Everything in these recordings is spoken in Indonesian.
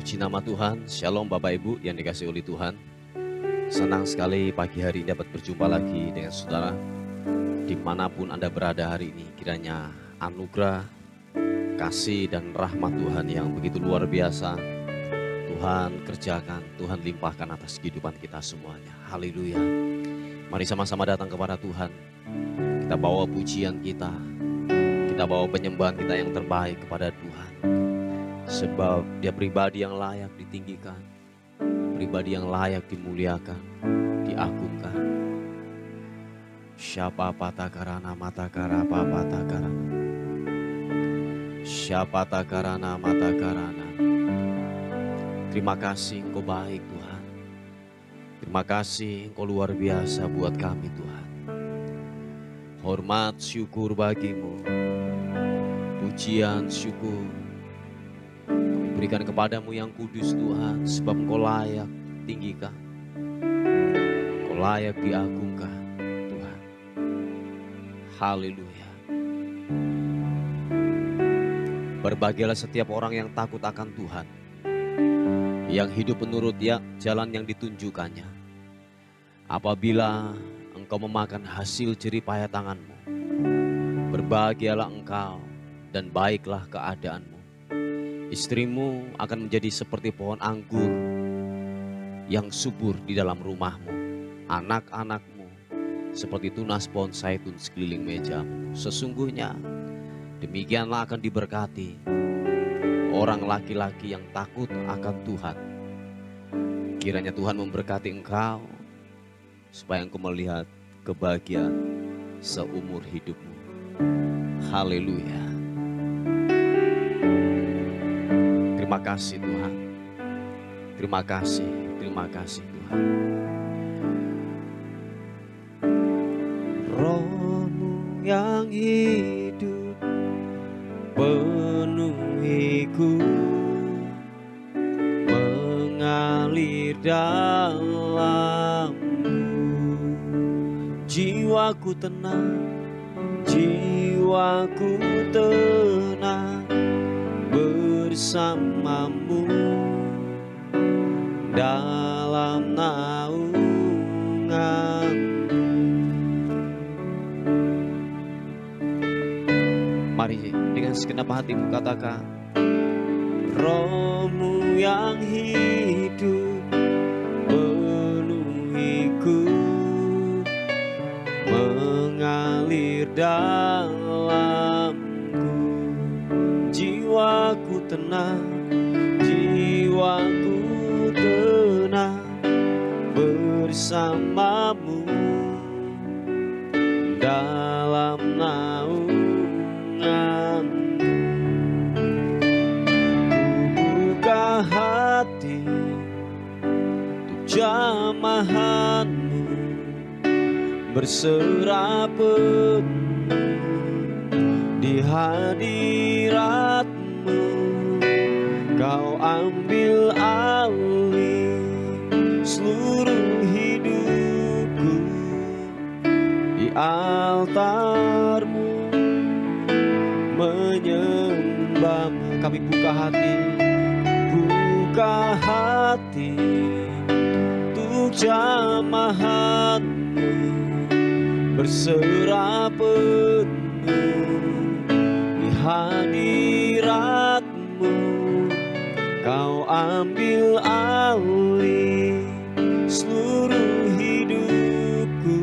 Puji nama Tuhan, Shalom Bapak Ibu yang dikasihi oleh Tuhan. Senang sekali pagi hari ini dapat berjumpa lagi dengan saudara. Dimanapun Anda berada hari ini, kiranya anugerah, kasih dan rahmat Tuhan yang begitu luar biasa Tuhan kerjakan, Tuhan limpahkan atas kehidupan kita semuanya. Haleluya. Mari sama-sama datang kepada Tuhan. Kita bawa pujian kita bawa penyembahan kita yang terbaik kepada Tuhan. Sebab Dia pribadi yang layak ditinggikan, pribadi yang layak dimuliakan, diagungkan. Siapa patakarana matakara papatakarana. Siapa takarana matakarana. Terima kasih Engkau baik Tuhan. Terima kasih Engkau luar biasa buat kami Tuhan. Hormat syukur bagimu. Pujian syukur berikan kepadamu yang kudus Tuhan, sebab Engkau layak tinggikan, Engkau layak diagungkan Tuhan. Haleluya. Berbahagialah setiap orang yang takut akan Tuhan, yang hidup menurut jalan yang ditunjukkannya. Apabila engkau memakan hasil jerih payah tanganmu, berbahagialah engkau dan baiklah keadaanmu. Istrimu akan menjadi seperti pohon anggur yang subur di dalam rumahmu. Anak-anakmu seperti tunas pohon zaitun sekeliling mejamu. Sesungguhnya demikianlah akan diberkati orang laki-laki yang takut akan Tuhan. Kiranya Tuhan memberkati engkau supaya engkau melihat kebahagiaan seumur hidupmu. Haleluya. Terima kasih Tuhan. Terima kasih Tuhan. Roh-Mu yang hidup penuhiku, mengalir dalammu. Jiwaku tenang, jiwaku tenang bersamamu dalam naunganmu. Mari dengan segenap hatimu katakan, Roh-Mu yang hidup penuhiku, mengalir dalamku. Jiwaku tenang, jiwaku tenang bersamamu dalam naunganmu. Buka hati untuk jamahanmu, berserah penuh di hadiratmu. Kau ambil alih seluruh hidupku di altarmu, menyembahmu. Kami buka hati untuk jamahanmu, berserah penuh di hadiratmu. Kau ambil alih seluruh hidupku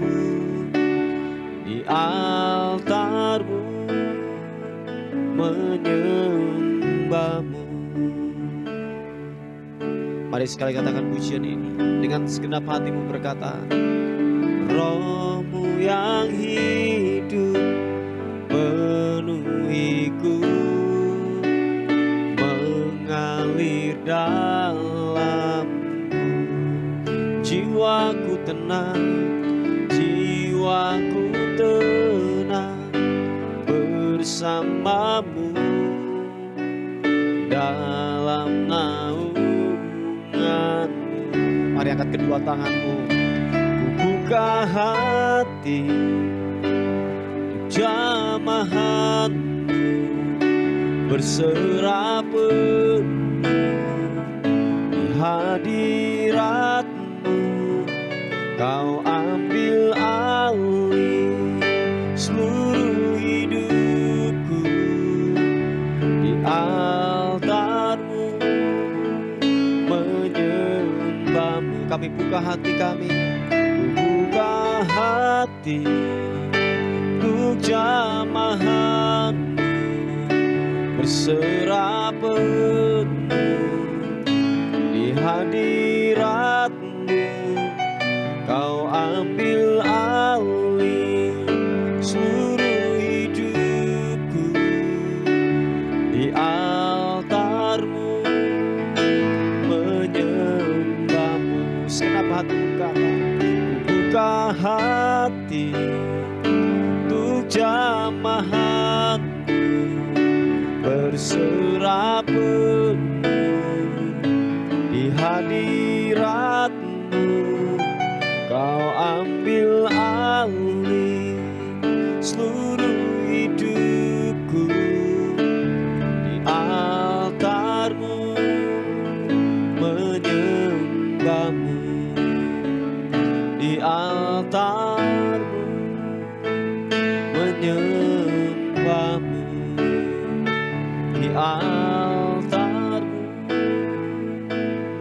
di altarmu, menyembahmu. Mari sekali katakan pujian ini dengan segenap hatimu, berkata, Roh-Mu yang hidup penuhiku, mengalir dalamku. Jiwaku tenang, jiwaku tenang bersamamu dalam naunganmu. Mari angkat kedua tanganmu. Ku buka hati untuk jamahanmu, berserah penuh hadirat-Mu Kau ambil alih seluruh hidupku. Di altar-Mu menyembah-Mu. Kami buka hati kami, buka hati untuk jamahan-Mu, berserah penuh di hadirat-Mu. Kau ambil alih seluruh hidupku. Di altar-Mu menyembah-Mu. Segenap hati buka hati untuk jamahan-Mu, berserah penuh di hadirat-Mu. Kau ambil alih seluruh hidupku. Di altar-Mu menyembah-Mu. Di altar-Mu menyembah-Mu. Di altar-Mu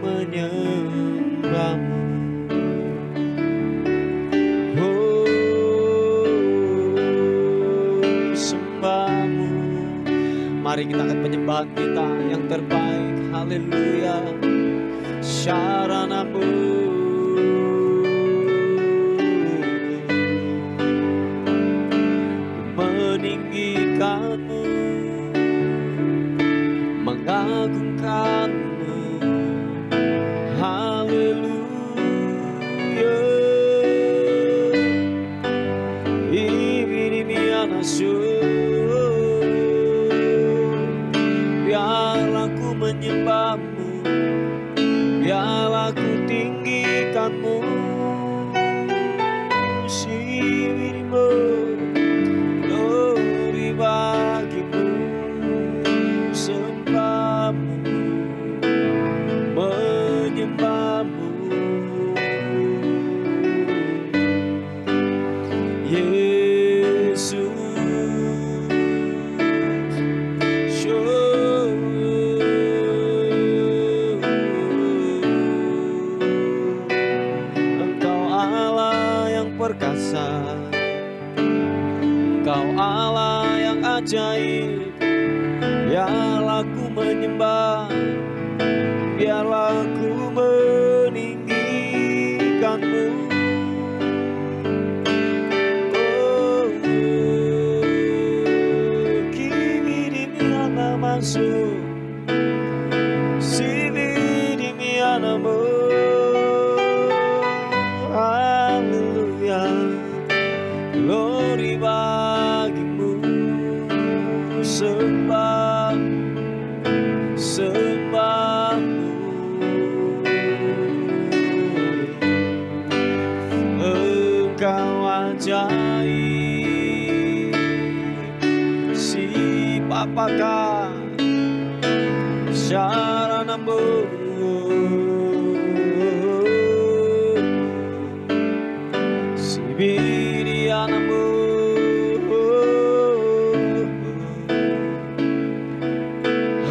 menyembah-Mu. Mari kita angkat penyembahan kita yang terbaik. Haleluya. Syarana-Mu, meninggikan-Mu, mengagungkan-Mu. Haleluya. Ibirimianasu, biarlah ku menyembah-Mu, biarlah ku tinggikan-Mu. Sibirimu, glory bagi-Mu, sembah-Mu, menyembah-Mu. Yesus, perkasa, Engkau Allah yang ajaib. Biarlah ku menyembah, biarlah ku meninggikan-Mu. Oh, kibirimiana masuk, sibirimiana-Mu. Glory bagi-Mu, sembah, sembah-Mu. Engkau ajaib, si papaka, syarana-Mu. Sibiriana-Mu,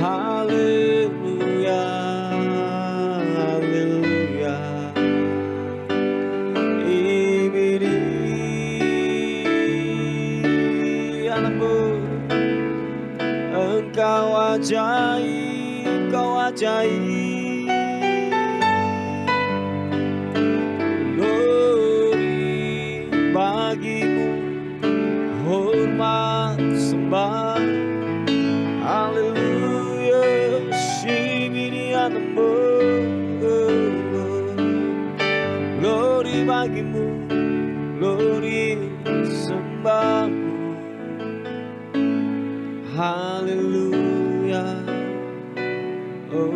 haleluya, haleluya. Ibiriana-Mu, Engkau ajaib, Engkau ajaib. Bagi-Mu hormat sembah, haleluya. Sibiriana-Mu, glory bagi-Mu, glory sembah-Mu, haleluya. Oh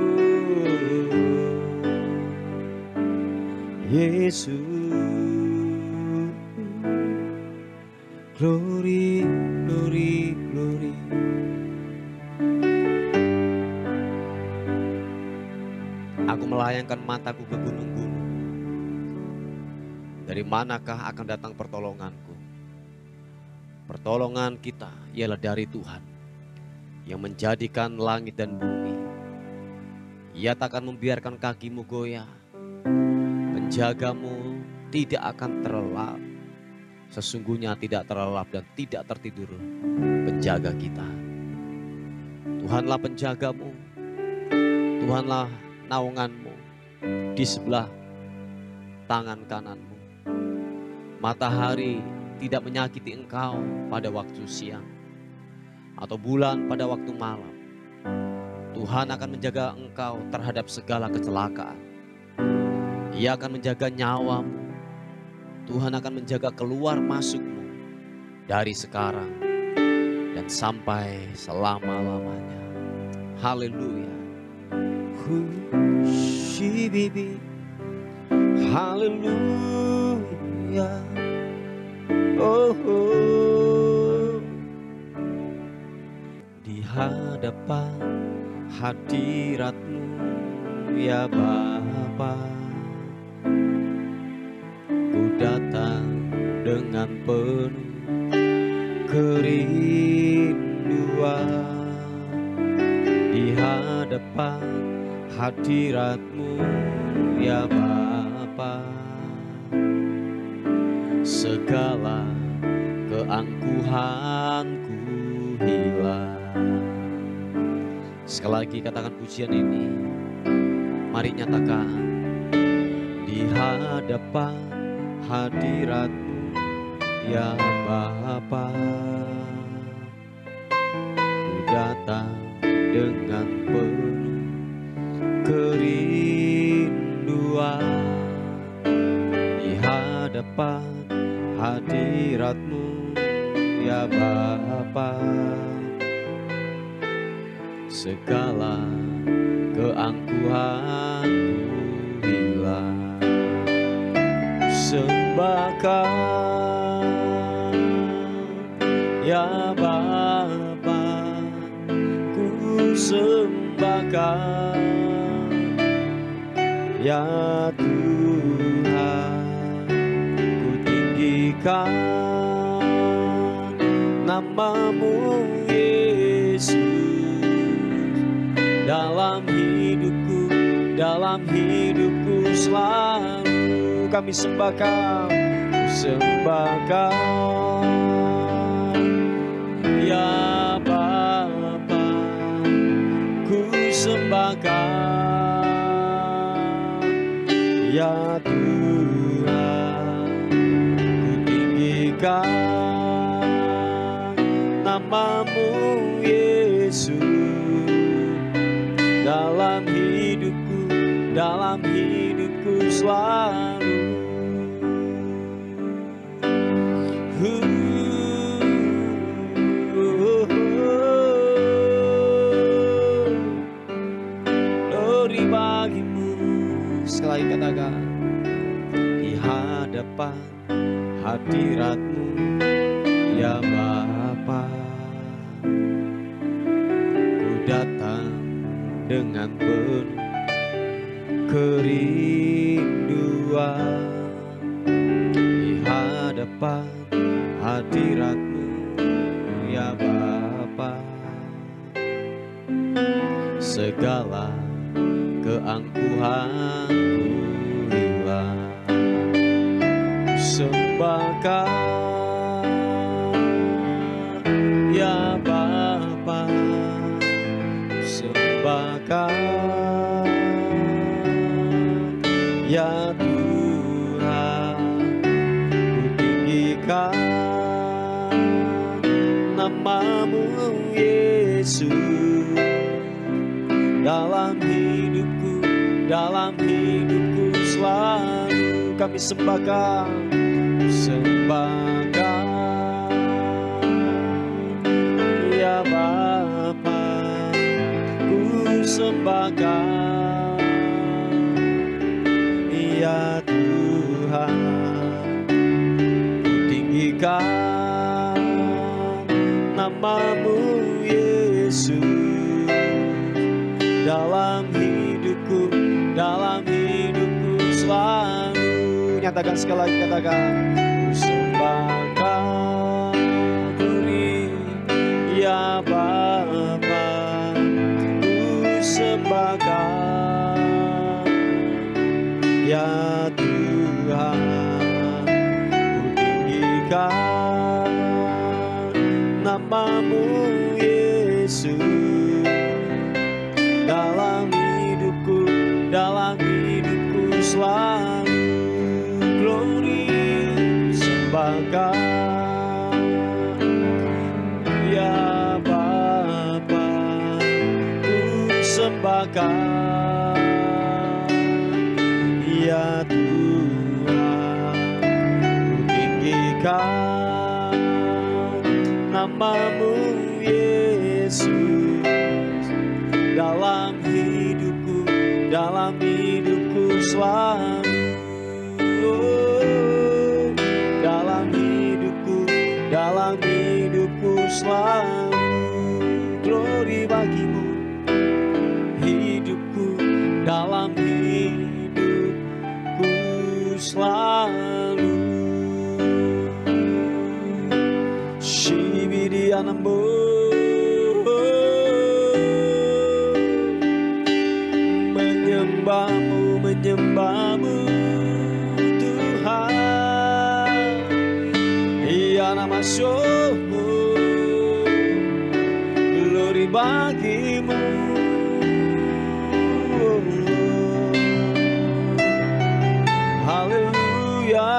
Yesus, glory, glory, glory. Aku Aku melayangkan mataku ke gunung-gunung. Dari manakah akan datang pertolonganku? Pertolongan kita ialah dari Tuhan yang menjadikan langit dan bumi. Ia tak akan membiarkan kakimu goyah. Penjagamu tidak akan terlelap. Sesungguhnya tidak terlelap dan tidak tertidur penjaga kita. Tuhanlah penjagamu. Tuhanlah naunganmu di sebelah tangan kananmu. Matahari tidak menyakiti engkau pada waktu siang atau bulan pada waktu malam. Tuhan akan menjaga engkau terhadap segala kecelakaan. Ia akan menjaga nyawamu. Tuhan akan menjaga keluar masukmu dari sekarang dan sampai selama-lamanya. Haleluya. Bibi. Haleluya. Oh, oh. Di hadapan hadirat-Mu ya Bapa, ku datang dengan penuh kerinduan. Di hadapan hadirat-Mu ya Bapa, segala keangkuhanku hilang. Sekali lagi katakan pujian ini. Mari nyatakan. Di hadapan hadirat-Mu ya Bapa, ku datang dengan penuh kerinduan. Di hadapan hadirat-Mu ya Bapa, segala keangkuhanku hilang. Sembahkan ya Bapa, ku sembahkan ya Tuhan, ku tinggikan nama-Mu Yesus. Dalam hidupku selalu kami sembahkan, ya Bapa, ku sembahkan ya Tuhan, ku tinggikan nama-Mu Yesus. Dalam hidupku selalu. Glory bagi-Mu. Sekali lagi katakan. Di hadapan hadirat-Mu ya Bapa, ku datang dengan penuh kerinduan. Di hadapan hadirat-Mu ya Bapa, segala keangkuhanku hilang. Sembahkan ya Bapa, sembahkan ya Tuhan, ku tinggikan nama-Mu Yesus. Dalam hidupku selalu kami sembahkan ya Bapa, ku sembahkan ya Tuhan, ku tinggikan nama-Mu Yesus. Dalam dalam hidupku selalu. Nyatakan sekali lagi, katakan, ku sembahkan Diri ya Bapa, ku sembahkan ya Tuhan, ku tinggikan nama-Mu Yesus dalam hidupku selalu. Glory, sembahkan ya Bapa, ku sembahkan ya Tuhan, ku tinggikan nama-Mu Yesus dalam hidupku selalu. Oh, dalam hidupku selalu. Glory bagi-Mu, hidupku dalam hidupku selalu. Shibirianambo, menyembahmu Tuhan, ya nama syukur, glory bagi-Mu. Haleluya,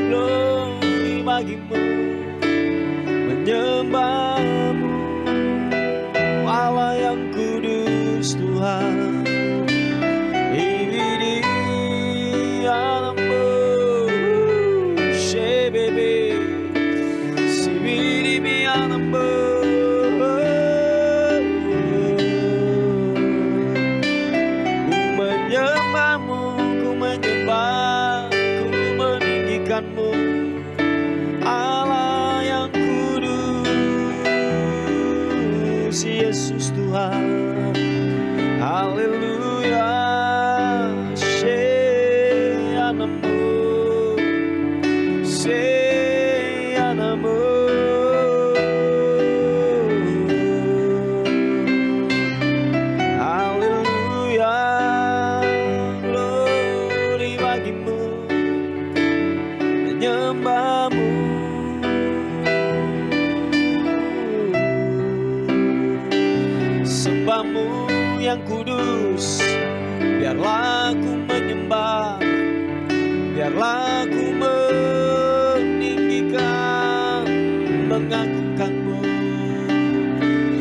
glory bagi-Mu, menyembahmu Allah yang kudus Tuhan. Allah yang kudus, Yesus Tuhan. Haleluya, Sheyanamu. Haleluya, glory bagi-Mu, menyembahmu. Sembahmu yang kudus, biarlah ku menyembah, biarlah ku meninggikan, mengagungkan-Mu.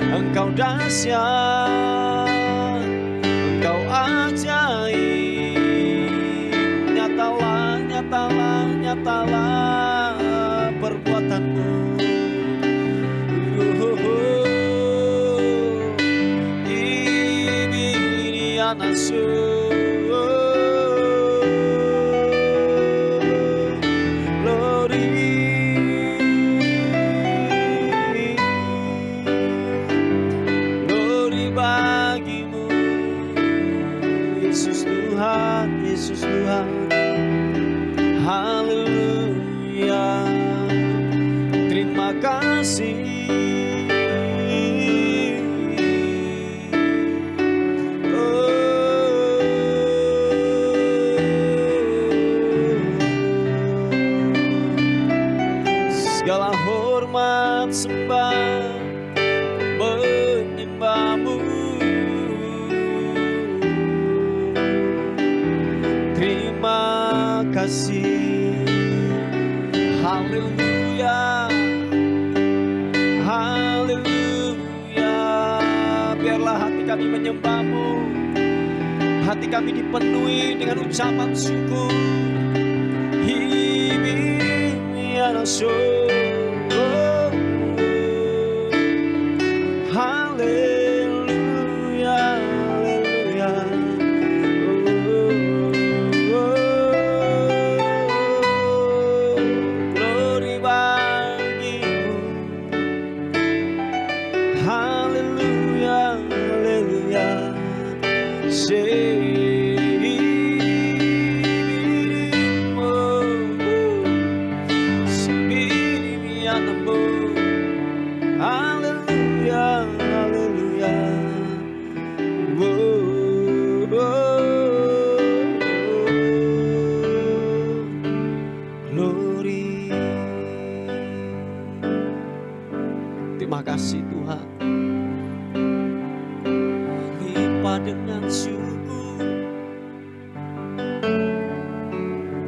Engkau dahsyat, Engkau ajaib, nyatalah perbuatan-Mu. Ini anasu, glory bagi-Mu, Yesus Tuhan, Yesus Tuhan. Haleluya, terima kasih. Segala hormat sembah menyembah-Mu. Terima kasih. Haleluya, haleluya. Biarlah hati kami menyembah-Mu, hati kami dipenuhi dengan ucapan syukur. Haleluya, haleluya. Glory bagi-Mu. Haleluya, haleluya. dengan syukur,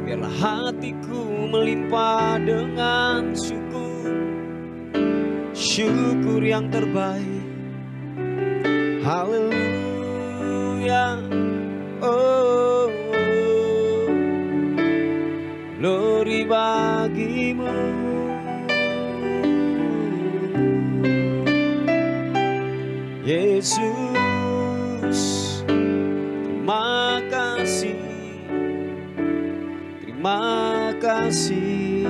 biarlah hatiku melimpah dengan syukur, syukur yang terbaik. Haleluya, oh, glory bagimu. Yesus, terima kasih, terima kasih.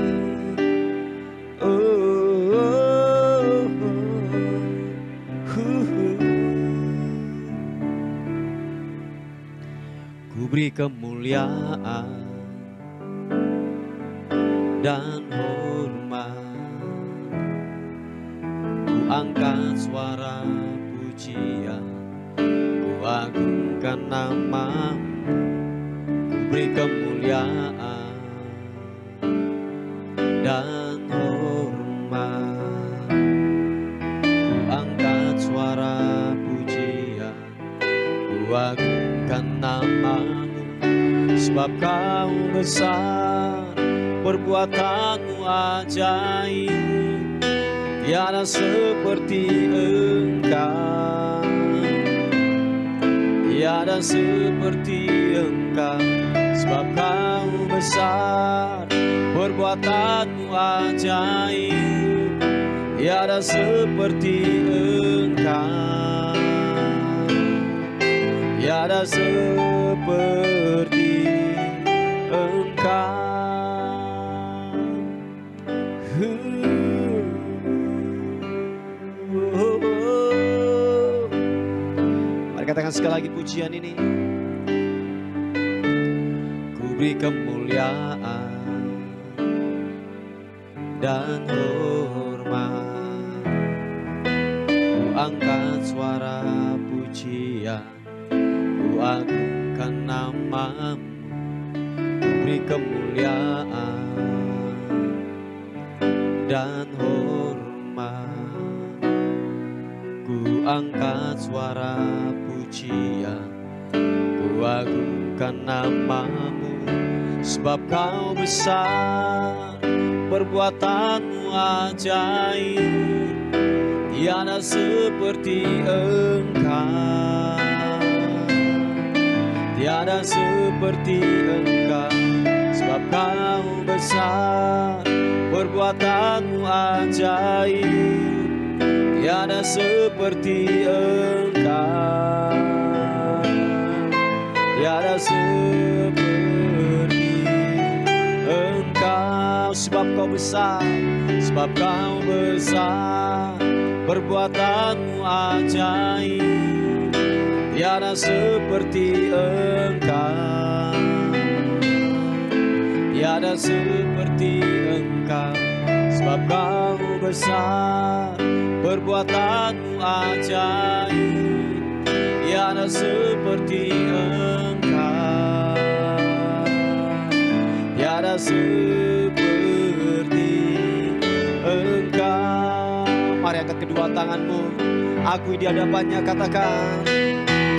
Ku beri kemuliaan dan hormat, ku angkat suara pujian, ku agungkan namamu. Ku beri kemuliaan dan hormat, ku angkat suara pujian, ku agungkan namamu. Sebab kau besar, perbuatanmu ajaib, tiada seperti Engkau, tiada seperti Engkau. Sebab kau besar, perbuatanmu ajaib, tiada seperti Engkau, tiada seperti Engkau. Mari katakan sekali lagi pujian ini. Ku beri kemuliaan dan hormat, ku angkat suara pujian, ku agungkan namamu. Ku beri kemuliaan dan hormat, ku angkat suara pujian, ku agungkan namamu. Sebab kau besar, perbuatanmu ajaib, tiada seperti Engkau, tiada seperti Engkau. Sebab kau besar, perbuatanmu ajaib, tiada seperti Engkau, tiada seperti Engkau. Sebab kau besar, sebab kau besar, perbuatanmu ajaib, tiada seperti Engkau, tiada seperti Engkau. Sebab kau besar, perbuatanmu ajaib, tiada seperti Engkau, tiada seperti Engkau. Mari angkat kedua tanganmu, akui di hadapannya, katakan.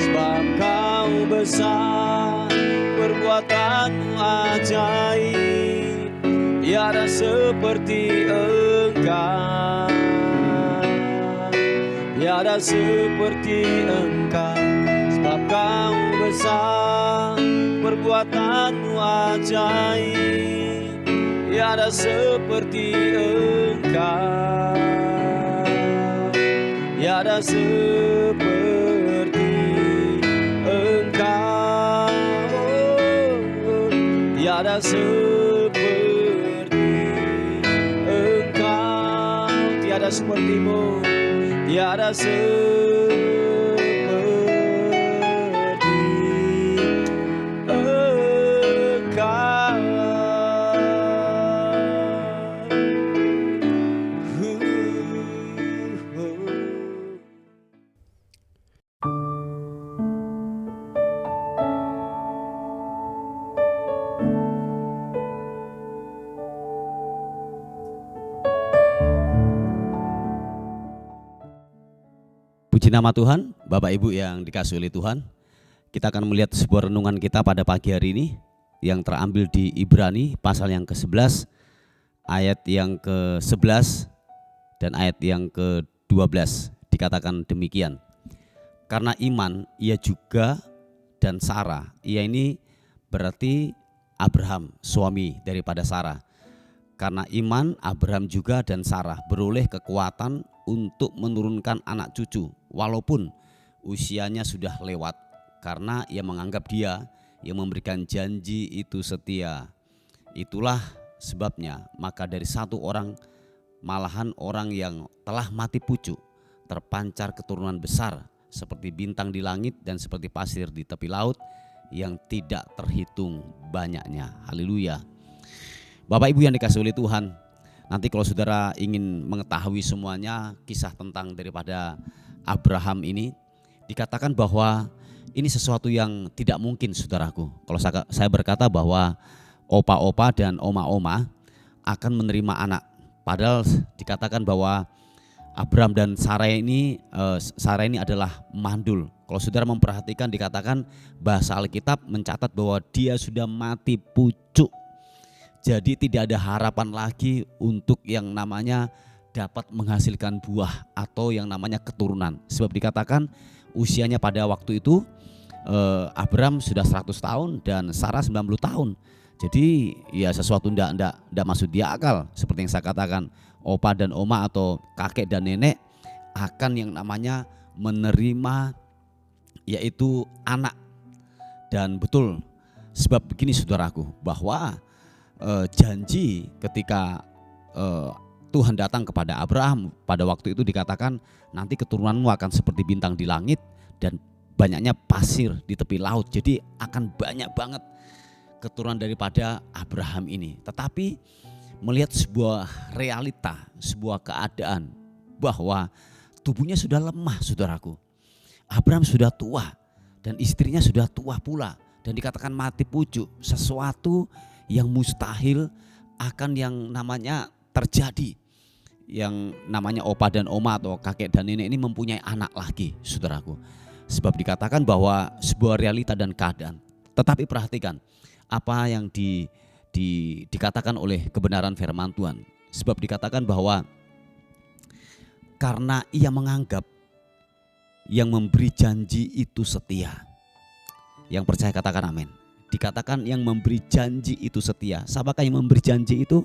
Sebab kau besar, perbuatanmu ajaib, tiada seperti Engkau, tiada seperti Engkau. Sebab kau besar, perbuatanmu ajaib, tiada seperti Engkau, tiada seperti Engkau, tiada seperti Engkau, tiada sepertimu, tiada seperti Puji nama Tuhan, Bapak Ibu yang dikasihi oleh Tuhan. Kita akan melihat sebuah renungan kita pada pagi hari ini yang terambil di Ibrani pasal yang ke-11, ayat yang ke-11 dan ayat yang ke-12. Dikatakan demikian. Karena iman ia juga dan Sarah, ia ini berarti Abraham, suami daripada Sarah. Karena iman Abraham juga dan Sarah beroleh kekuatan untuk menurunkan anak cucu walaupun usianya sudah lewat, karena ia menganggap dia yang memberikan janji itu setia. Itulah sebabnya maka dari satu orang, malahan orang yang telah mati pucuk, terpancar keturunan besar seperti bintang di langit dan seperti pasir di tepi laut yang tidak terhitung banyaknya. Haleluya. Bapak Ibu yang dikasihi oleh Tuhan, nanti kalau saudara ingin mengetahui semuanya kisah tentang daripada Abraham ini, dikatakan bahwa ini sesuatu yang tidak mungkin, saudaraku. Kalau saya berkata bahwa opa-opa dan oma-oma akan menerima anak, padahal dikatakan bahwa Abraham dan Sarah ini adalah mandul. Kalau saudara memperhatikan, dikatakan bahasa Alkitab mencatat bahwa dia sudah mati pucuk. Jadi tidak ada harapan lagi untuk yang namanya dapat menghasilkan buah atau yang namanya keturunan. Sebab dikatakan usianya pada waktu itu Abraham sudah 100 tahun dan Sarah 90 tahun. Jadi ya sesuatu tidak masuk di akal. Seperti yang saya katakan, opa dan oma atau kakek dan nenek akan yang namanya menerima yaitu anak. Dan betul, sebab begini saudaraku, bahwa janji ketika Tuhan datang kepada Abraham pada waktu itu dikatakan nanti keturunanmu akan seperti bintang di langit dan banyaknya pasir di tepi laut. Jadi akan banyak banget keturunan daripada Abraham ini. Tetapi melihat sebuah realita, sebuah keadaan bahwa tubuhnya sudah lemah, saudaraku. Abraham sudah tua dan istrinya sudah tua pula dan dikatakan mati pucuk. Sesuatu yang mustahil akan yang namanya terjadi. Yang namanya opa dan oma atau kakek dan nenek ini mempunyai anak lagi, saudaraku. Sebab dikatakan bahwa sebuah realita dan keadaan. Tetapi perhatikan apa yang dikatakan oleh kebenaran firman Tuhan. Sebab dikatakan bahwa karena ia menganggap yang memberi janji itu setia. Yang percaya katakan amin. Dikatakan yang memberi janji itu setia. Siapakah yang memberi janji itu?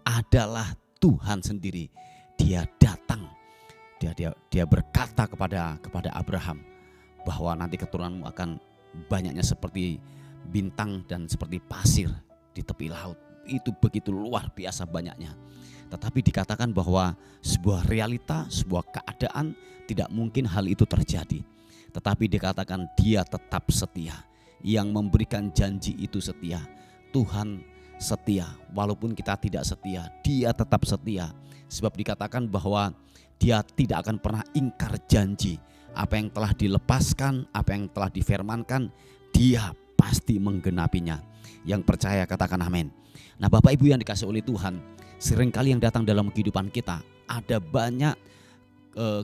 Adalah Tuhan sendiri. Dia datang. Dia berkata kepada Abraham bahwa nanti keturunanmu akan banyaknya seperti bintang dan seperti pasir di tepi laut. Itu begitu luar biasa banyaknya. Tetapi dikatakan bahwa sebuah realita, sebuah keadaan tidak mungkin hal itu terjadi. Tetapi dikatakan dia tetap setia. Yang memberikan janji itu setia. Tuhan setia walaupun kita tidak setia, dia tetap setia. Sebab dikatakan bahwa dia tidak akan pernah ingkar janji. Apa yang telah dilepaskan, apa yang telah difirmankan, dia pasti menggenapinya. Yang percaya katakan amin. Nah Bapak Ibu yang dikasihi oleh Tuhan, seringkali yang datang dalam kehidupan kita ada banyak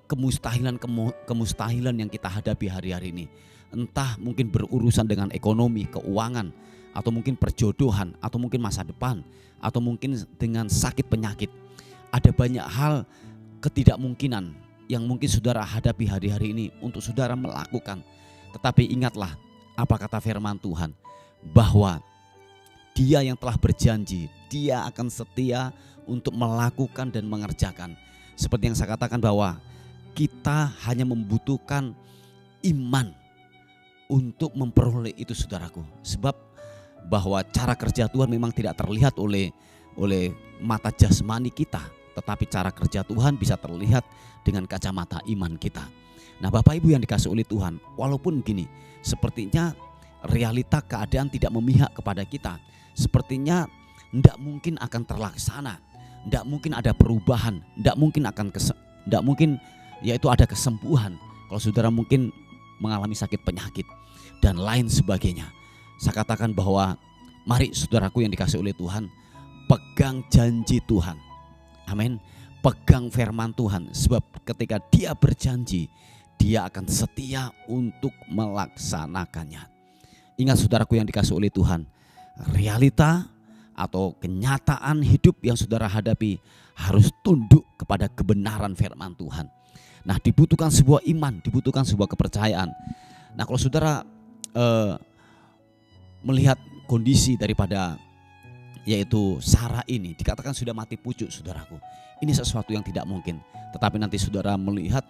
kemustahilan yang kita hadapi hari-hari ini. Entah mungkin berurusan dengan ekonomi, keuangan, atau mungkin perjodohan, atau mungkin masa depan, atau mungkin dengan sakit penyakit. Ada banyak hal ketidakmungkinan yang mungkin saudara hadapi hari-hari ini untuk saudara melakukan. Tetapi ingatlah apa kata firman Tuhan, bahwa dia yang telah berjanji, dia akan setia untuk melakukan dan mengerjakan. Seperti yang saya katakan bahwa kita hanya membutuhkan iman untuk memperoleh itu, saudaraku. Sebab bahwa cara kerja Tuhan memang tidak terlihat oleh mata jasmani kita, tetapi cara kerja Tuhan bisa terlihat dengan kacamata iman kita. Nah Bapak Ibu yang dikasihi oleh Tuhan, walaupun gini, sepertinya realita keadaan tidak memihak kepada kita, sepertinya tidak mungkin akan terlaksana, tidak mungkin ada perubahan, tidak mungkin yaitu ada kesembuhan. Kalau saudara mungkin mengalami sakit penyakit dan lain sebagainya. Saya katakan bahwa mari saudaraku yang dikasihi oleh Tuhan, pegang janji Tuhan. Amin. Pegang firman Tuhan, sebab ketika dia berjanji, Dia akan setia untuk melaksanakannya. Ingat saudaraku yang dikasihi oleh Tuhan, realita atau kenyataan hidup yang saudara hadapi harus tunduk kepada kebenaran firman Tuhan. Nah, dibutuhkan sebuah iman, dibutuhkan sebuah kepercayaan. Nah, kalau saudara melihat kondisi daripada yaitu Sarah ini, dikatakan sudah mati pucuk saudaraku. Ini sesuatu yang tidak mungkin. Tetapi nanti saudara melihat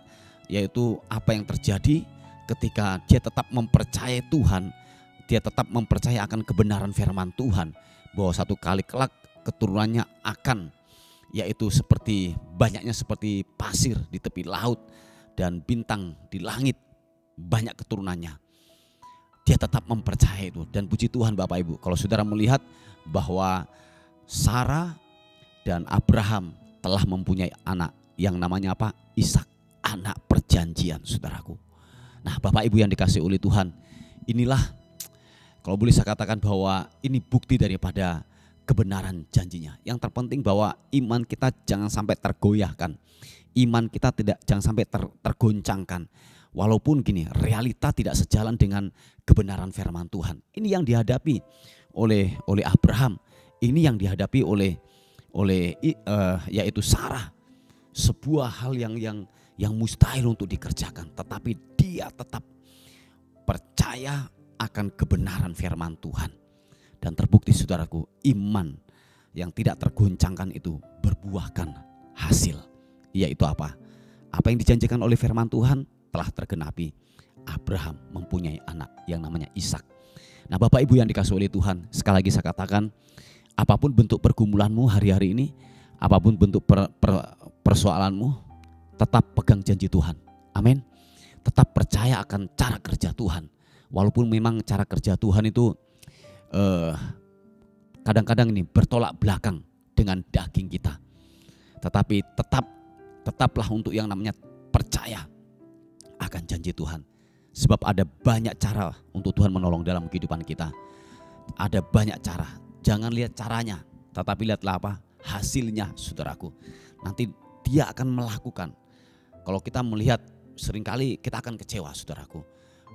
yaitu apa yang terjadi ketika dia tetap mempercayai Tuhan. Dia tetap mempercayai akan kebenaran firman Tuhan, bahwa satu kali kelak keturunannya akan yaitu seperti banyaknya seperti pasir di tepi laut dan bintang di langit, banyak keturunannya. Dia tetap mempercayai itu, dan puji Tuhan Bapak Ibu, kalau saudara melihat bahwa Sarah dan Abraham telah mempunyai anak yang namanya apa? Ishak, anak perjanjian saudaraku. Nah, Bapak Ibu yang dikasihi oleh Tuhan, inilah kalau boleh saya katakan bahwa ini bukti daripada kebenaran janjinya. Yang terpenting bahwa iman kita jangan sampai tergoyahkan. Iman kita jangan sampai tergoncangkan. Walaupun gini, realita tidak sejalan dengan kebenaran firman Tuhan. Ini yang dihadapi oleh Abraham. Ini yang dihadapi oleh yaitu Sarah. Sebuah hal yang mustahil untuk dikerjakan, tetapi dia tetap percaya akan kebenaran firman Tuhan. Dan terbukti saudaraku, iman yang tidak tergoncangkan itu berbuahkan hasil. Yaitu apa? Apa yang dijanjikan oleh firman Tuhan telah tergenapi. Abraham mempunyai anak yang namanya Ishak. Nah, Bapak Ibu yang dikasihi oleh Tuhan, sekali lagi saya katakan, apapun bentuk pergumulanmu hari-hari ini, apapun bentuk persoalanmu, tetap pegang janji Tuhan. Amin. Tetap percaya akan cara kerja Tuhan. Walaupun memang cara kerja Tuhan itu kadang-kadang ini bertolak belakang dengan daging kita. Tetapi tetaplah untuk yang namanya percaya akan janji Tuhan. Sebab ada banyak cara untuk Tuhan menolong dalam kehidupan kita. Ada banyak cara. Jangan lihat caranya, tetapi lihatlah apa? Hasilnya saudaraku. Nanti dia akan melakukan. Kalau kita melihat, seringkali kita akan kecewa saudaraku.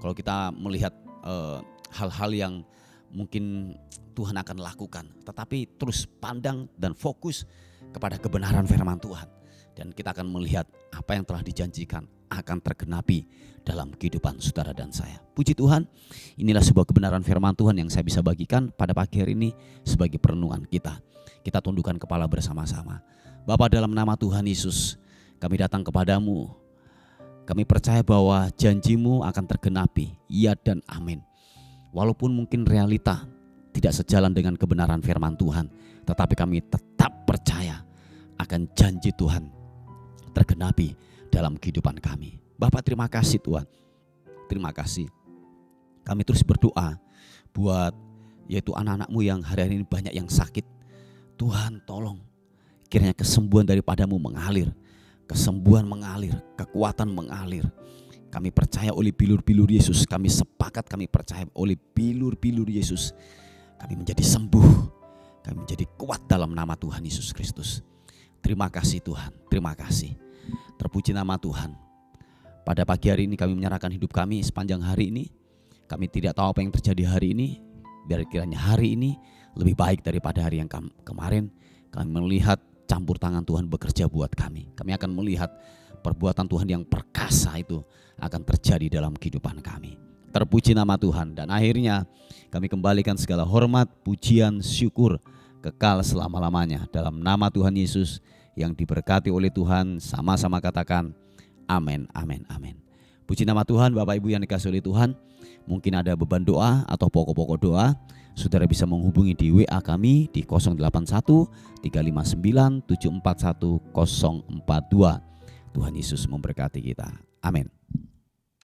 Kalau kita melihat hal-hal yang mungkin Tuhan akan lakukan, tetapi terus pandang dan fokus kepada kebenaran firman Tuhan, dan kita akan melihat apa yang telah dijanjikan akan tergenapi dalam kehidupan saudara dan saya. Puji Tuhan, inilah sebuah kebenaran firman Tuhan yang saya bisa bagikan pada pagi hari ini sebagai perenungan kita. Kita tundukkan kepala bersama-sama. Bapa, dalam nama Tuhan Yesus, kami datang kepadamu. Kami percaya bahwa janjimu akan tergenapi, ya dan amin. Walaupun mungkin realita tidak sejalan dengan kebenaran firman Tuhan, tetapi kami tetap percaya akan janji Tuhan tergenapi dalam kehidupan kami. Bapak, terima kasih Tuhan. Terima kasih. Kami terus berdoa buat yaitu anak-anakmu yang hari-hari ini banyak yang sakit. Tuhan, tolong kiranya kesembuhan daripadamu mengalir. Kesembuhan mengalir, kekuatan mengalir. Kami percaya oleh bilur-bilur Yesus, kami sepakat, kami percaya oleh bilur-bilur Yesus, kami menjadi sembuh, kami menjadi kuat dalam nama Tuhan Yesus Kristus. Terima kasih Tuhan, terima kasih. Terpuji nama Tuhan. Pada pagi hari ini kami menyerahkan hidup kami sepanjang hari ini. Kami tidak tahu apa yang terjadi hari ini. Biar kiranya hari ini lebih baik daripada hari yang kemarin. Kami melihat campur tangan Tuhan bekerja buat kami. Kami akan melihat perbuatan Tuhan yang perkasa itu akan terjadi dalam kehidupan kami. Terpuji nama Tuhan. Dan akhirnya kami kembalikan segala hormat, pujian, syukur kekal selama-lamanya. Dalam nama Tuhan Yesus yang diberkati oleh Tuhan, sama-sama katakan amin, amin, amin. Puji nama Tuhan. Bapak Ibu yang dikasihi oleh Tuhan, mungkin ada beban doa atau pokok-pokok doa, saudara bisa menghubungi di WA kami di 081 359 741 042. Tuhan Yesus memberkati kita. Amin.